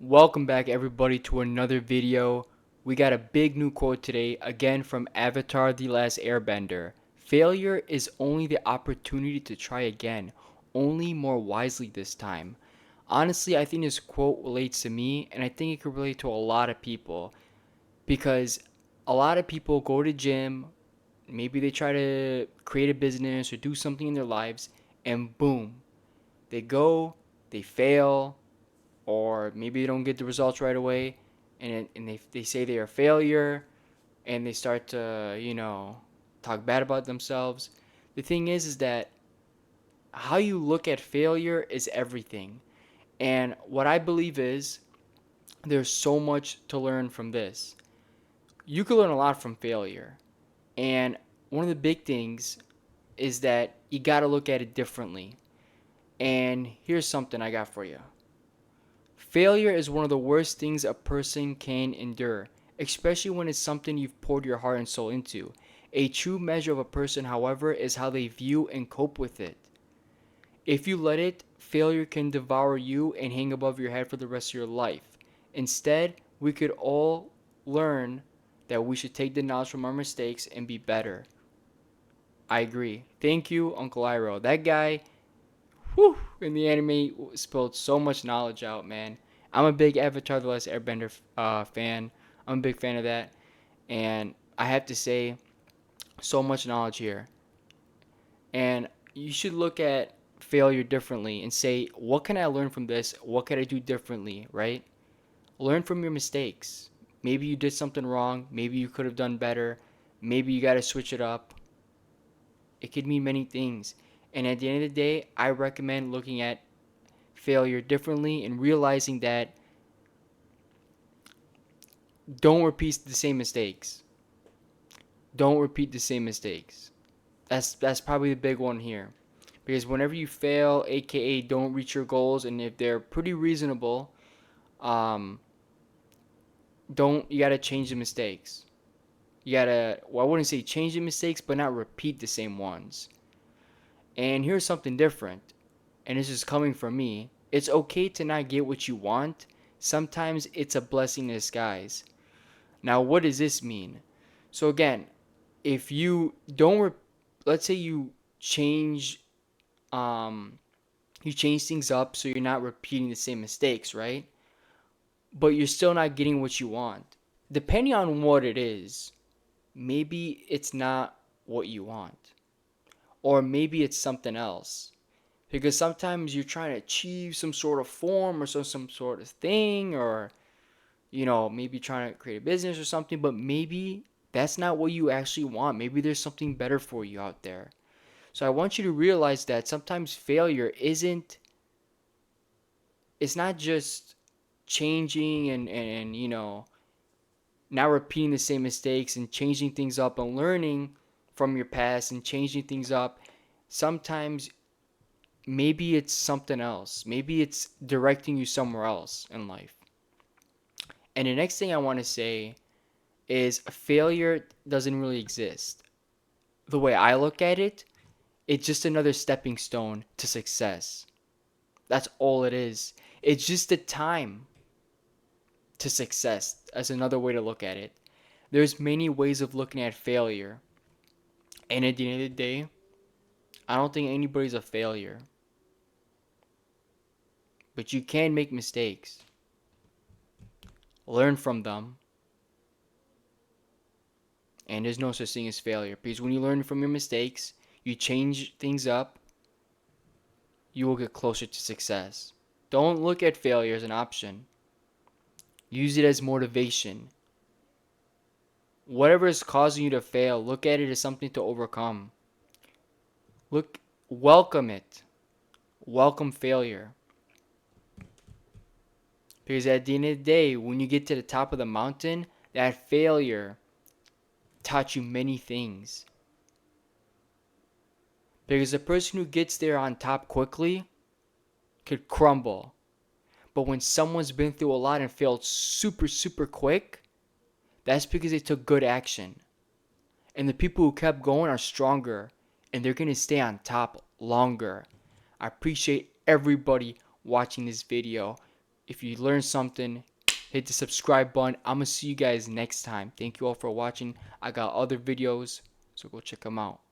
Welcome back everybody to another video. We got a big new quote today, again from Avatar: The Last Airbender. Failure is only the opportunity to try again, only more wisely this time. Honestly, I think this quote relates to me, and I think it could relate to a lot of people because a lot of people go to gym, maybe they try to create a business or do something in their lives, and boom, they go, they fail, or maybe they don't get the results right away, and they say they're a failure, and they start to talk bad about themselves. The thing is that how you look at failure is everything, and what I believe is there's so much to learn from this. You can learn a lot from failure, and one of the big things is that you got to look at it differently. And here's something I got for you. Failure is one of the worst things a person can endure, especially when it's something you've poured your heart and soul into. A true measure of a person, however, is how they view and cope with it. If you let it, failure can devour you and hang above your head for the rest of your life. Instead, we could all learn that we should take the knowledge from our mistakes and be better. I agree. Thank you, Uncle Iroh. That guy, whew, in the anime spilled so much knowledge out, man. I'm a big Avatar: The Last Airbender fan. I'm a big fan of that, and I have to say, so much knowledge here. And you should look at failure differently and say, what can I learn from this? What can I do differently, right? Learn from your mistakes. Maybe you did something wrong. Maybe you could have done better. Maybe you got to switch it up. It could mean many things. And at the end of the day, I recommend looking at failure differently and realizing that don't repeat the same mistakes. Don't repeat the same mistakes. That's probably the big one here. Because whenever you fail, aka don't reach your goals, and if they're pretty reasonable, um, don't you gotta change the mistakes. You gotta, well, I wouldn't say change the mistakes, but not repeat the same ones. And here's something different, and this is coming from me. It's okay to not get what you want. Sometimes it's a blessing in disguise. Now, what does this mean? So again, if you don't, let's say um, you change things up so you're not repeating the same mistakes, right? But you're still not getting what you want. Depending on what it is, maybe it's not what you want, or maybe it's something else. Because sometimes you're trying to achieve some sort of form or some sort of thing, or maybe trying to create a business or something, but maybe that's not what you actually want. Maybe there's something better for you out there. So I want you to realize that sometimes failure isn't, it's not just changing and not repeating the same mistakes and changing things up and learning from your past and changing things up. Sometimes maybe it's something else. Maybe it's directing you somewhere else in life. And the next thing I want to say is failure doesn't really exist. The way I look at it, it's just another stepping stone to success. That's all it is. It's just the time to success, as another way to look at it. There's many ways of looking at failure. And at the end of the day, I don't think anybody's a failure. But you can make mistakes. Learn from them. And there's no such thing as failure. Because when you learn from your mistakes, you change things up, you will get closer to success. Don't look at failure as an option. Use it as motivation. Whatever is causing you to fail, look at it as something to overcome. Welcome it. Welcome failure. Because at the end of the day, when you get to the top of the mountain, that failure taught you many things. Because the person who gets there on top quickly could crumble. But when someone's been through a lot and failed super, super quick, that's because they took good action. And the people who kept going are stronger, and they're going to stay on top longer. I appreciate everybody watching this video. If you learned something, hit the subscribe button. I'm gonna see you guys next time. Thank you all for watching. I got other videos, so go check them out.